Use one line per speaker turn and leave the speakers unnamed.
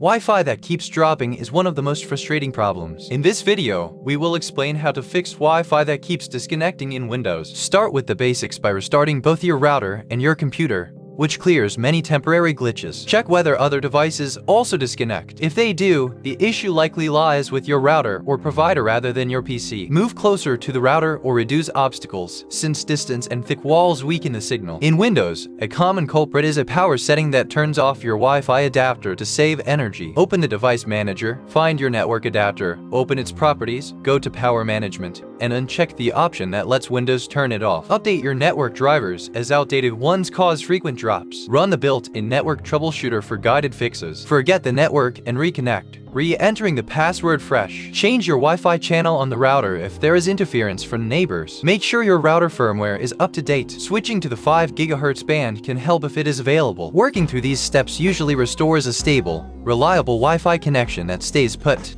Wi-Fi that keeps dropping is one of the most frustrating problems. In this video, we will explain how to fix Wi-Fi that keeps disconnecting in Windows. Start with the basics by restarting both your router and your computer, which clears many temporary glitches. Check whether other devices also disconnect. If they do, the issue likely lies with your router or provider rather than your PC. Move closer to the router or reduce obstacles, since distance and thick walls weaken the signal. In Windows, a common culprit is a power setting that turns off your Wi-Fi adapter to save energy. Open the device manager, find your network adapter, open its properties, go to power management, and uncheck the option that lets Windows turn it off. Update your network drivers, as outdated ones cause frequent drops. Run the built-in network troubleshooter for guided fixes. Forget the network and reconnect, re-entering the password fresh. Change your Wi-Fi channel on the router if there is interference from neighbors. Make sure your router firmware is up to date. Switching to the 5 GHz band can help if it is available. Working through these steps usually restores a stable, reliable Wi-Fi connection that stays put.